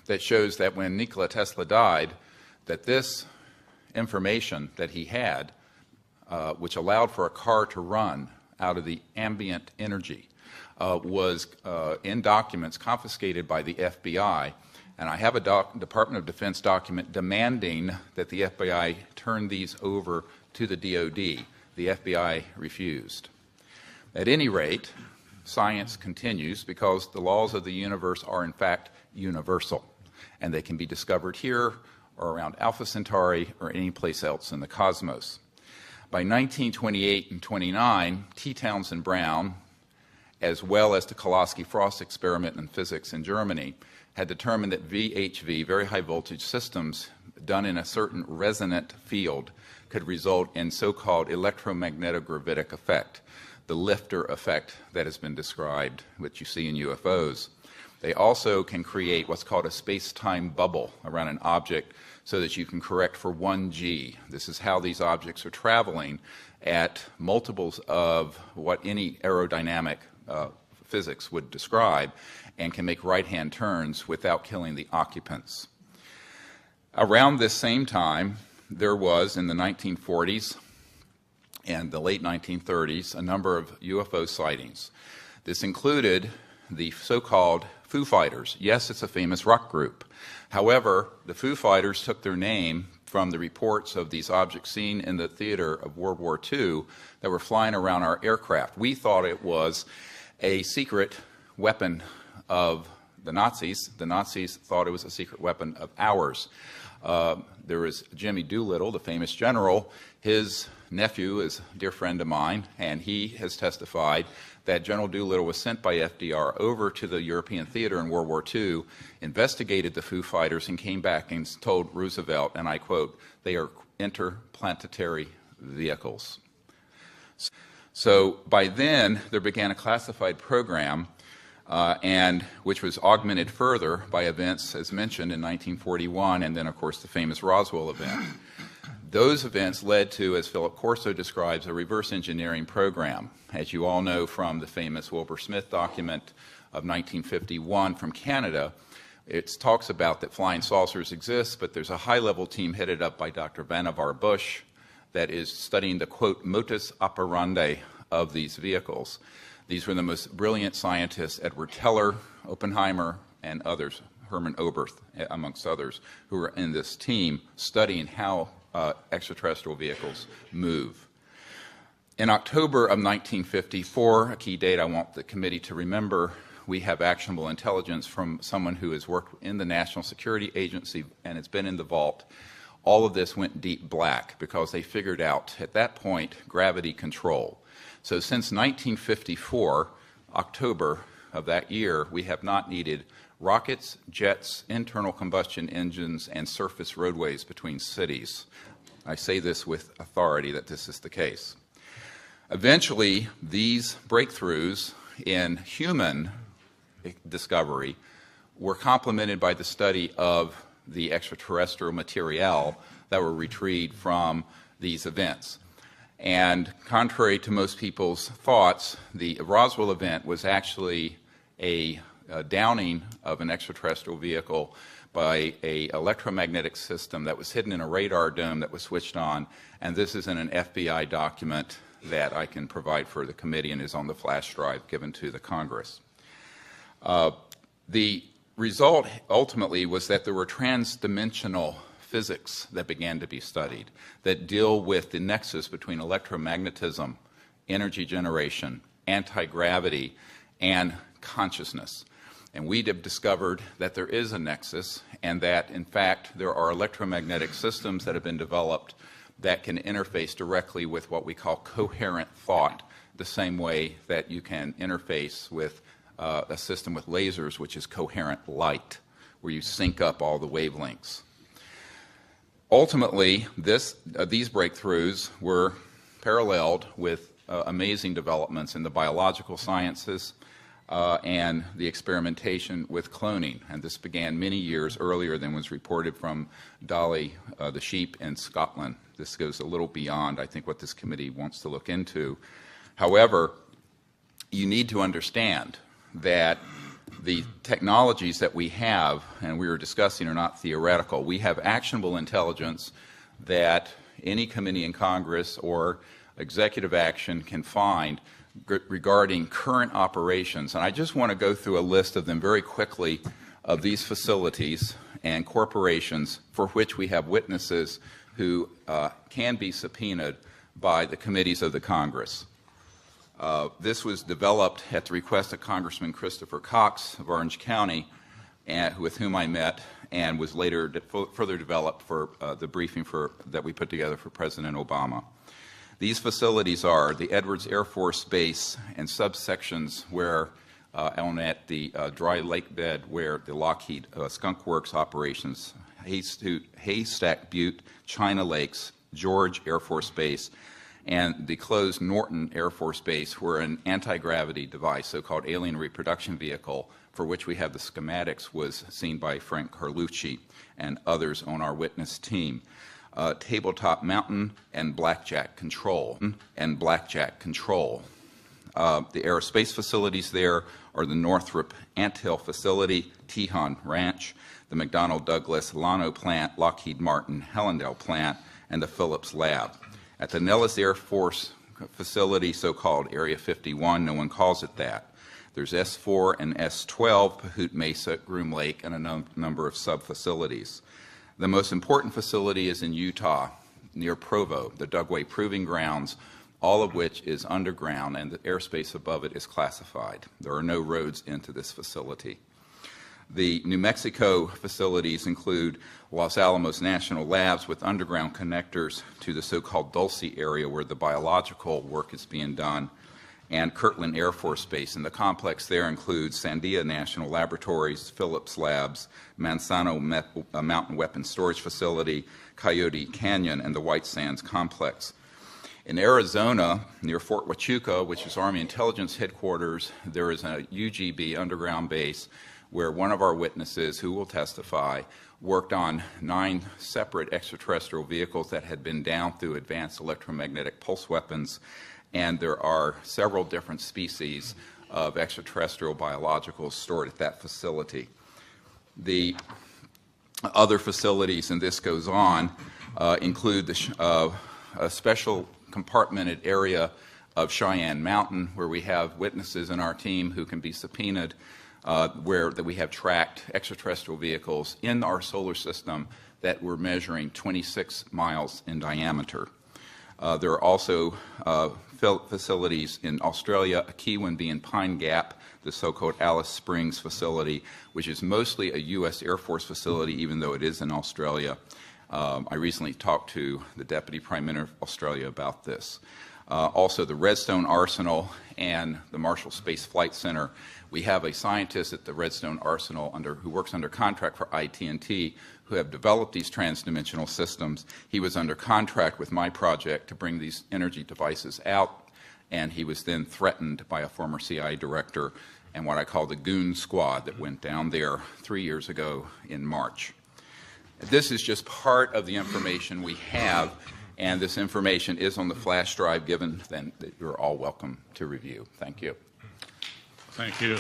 that shows that when Nikola Tesla died, that this information that he had, which allowed for a car to run out of the ambient energy, was in documents confiscated by the FBI. And I have a Department of Defense document demanding that the FBI turn these over to the DoD. The FBI refused. At any rate, science continues because the laws of the universe are in fact universal, and they can be discovered here or around Alpha Centauri or any place else in the cosmos. By 1928 and 29, T. Townsend Brown, as well as the Koloski-Frost experiment in physics in Germany, had determined that VHV, very high voltage systems, done in a certain resonant field could result in so-called electromagnetic-gravitic effect, the lifter effect that has been described, which you see in UFOs. They also can create what's called a space-time bubble around an object so that you can correct for 1g. This is how these objects are traveling at multiples of what any aerodynamic physics would describe, and can make right-hand turns without killing the occupants. Around this same time, there was, in the 1940s and the late 1930s, a number of UFO sightings. This included the so-called Foo Fighters. Yes, it's a famous rock group. However, the Foo Fighters took their name from the reports of these objects seen in the theater of World War II that were flying around our aircraft. We thought it was a secret weapon of the Nazis. The Nazis thought it was a secret weapon of ours. There was Jimmy Doolittle, the famous general. His nephew is a dear friend of mine, and he has testified that General Doolittle was sent by FDR over to the European theater in World War II, investigated the Foo Fighters, and came back and told Roosevelt, and I quote, "They are interplanetary vehicles." So by then, there began a classified program, and which was augmented further by events, as mentioned, in 1941, and then, of course, the famous Roswell event. Those events led to, as Philip Corso describes, a reverse engineering program. As you all know from the famous Wilbur Smith document of 1951 from Canada, it talks about that flying saucers exist, but there's a high-level team headed up by Dr. Vannevar Bush that is studying the, quote, modus operandi of these vehicles. These were the most brilliant scientists, Edward Teller, Oppenheimer, and others, Hermann Oberth, amongst others, who were in this team studying how extraterrestrial vehicles move. In October of 1954, a key date I want the committee to remember, we have actionable intelligence from someone who has worked in the National Security Agency and has been in the vault. All of this went deep black because they figured out, at that point, gravity control. So since 1954, October of that year, we have not needed rockets, jets, internal combustion engines, and surface roadways between cities. I say this with authority that this is the case. Eventually, these breakthroughs in human discovery were complemented by the study of the extraterrestrial material that were retrieved from these events. And contrary to most people's thoughts, the Roswell event was actually a downing of an extraterrestrial vehicle by an electromagnetic system that was hidden in a radar dome that was switched on, and this is in an FBI document that I can provide for the committee and is on the flash drive given to the Congress. The result ultimately was that there were transdimensional physics that began to be studied that deal with the nexus between electromagnetism, energy generation, anti-gravity, and consciousness. And we have discovered that there is a nexus and that, in fact, there are electromagnetic systems that have been developed that can interface directly with what we call coherent thought, the same way that you can interface with a system with lasers, which is coherent light, where you sync up all the wavelengths. Ultimately, these breakthroughs were paralleled with amazing developments in the biological sciences and the experimentation with cloning. And this began many years earlier than was reported from Dolly the sheep in Scotland. This goes a little beyond, I think, what this committee wants to look into. However, you need to understand that The technologies that we have, and we were discussing, are not theoretical. We have actionable intelligence that any committee in Congress or executive action can find regarding current operations. And I just want to go through a list of them very quickly, of these facilities and corporations for which we have witnesses who can be subpoenaed by the committees of the Congress. This was developed at the request of Congressman Christopher Cox of Orange County, with whom I met, and was later further developed for the briefing that we put together for President Obama. These facilities are the Edwards Air Force Base and subsections where at the dry lake bed where the Lockheed Skunk Works operations, Haystack Butte, China Lakes, George Air Force Base, and the closed Norton Air Force Base, where an anti-gravity device, so-called alien reproduction vehicle, for which we have the schematics, was seen by Frank Carlucci and others on our witness team. Tabletop Mountain and Blackjack Control. The aerospace facilities there are the Northrop Anthill Facility, Tejon Ranch, the McDonnell Douglas Llano Plant, Lockheed Martin Helendale Plant, and the Phillips Lab. At the Nellis Air Force Facility, so-called Area 51, no one calls it that. There's S4 and S12, Pahut Mesa, Groom Lake, and a number of sub-facilities. The most important facility is in Utah, near Provo, the Dugway Proving Grounds, all of which is underground, and the airspace above it is classified. There are no roads into this facility. The New Mexico facilities include Los Alamos National Labs with underground connectors to the so-called Dulce area where the biological work is being done, and Kirtland Air Force Base. And the complex there includes Sandia National Laboratories, Phillips Labs, Manzano Mountain Weapons Storage Facility, Coyote Canyon, and the White Sands Complex. In Arizona, near Fort Huachuca, which is Army Intelligence Headquarters, there is a UGB underground base where one of our witnesses, who will testify, worked on 9 separate extraterrestrial vehicles that had been down through advanced electromagnetic pulse weapons, and there are several different species of extraterrestrial biologicals stored at that facility. The other facilities, and this goes on, include a special compartmented area of Cheyenne Mountain, where we have witnesses in our team who can be subpoenaed, where we have tracked extraterrestrial vehicles in our solar system that were measuring 26 miles in diameter. There are also facilities in Australia, a key one being Pine Gap, the so-called Alice Springs facility, which is mostly a U.S. Air Force facility, even though it is in Australia. I recently talked to the Deputy Prime Minister of Australia about this. Also, the Redstone Arsenal and the Marshall Space Flight Center. We have a scientist at the Redstone Arsenal who works under contract for IT&T, who have developed these transdimensional systems. He was under contract with my project to bring these energy devices out, and he was then threatened by a former CIA director and what I call the goon squad that went down there 3 years ago in March. This is just part of the information we have, and this information is on the flash drive given, then you're all welcome to review. Thank you. Thank you.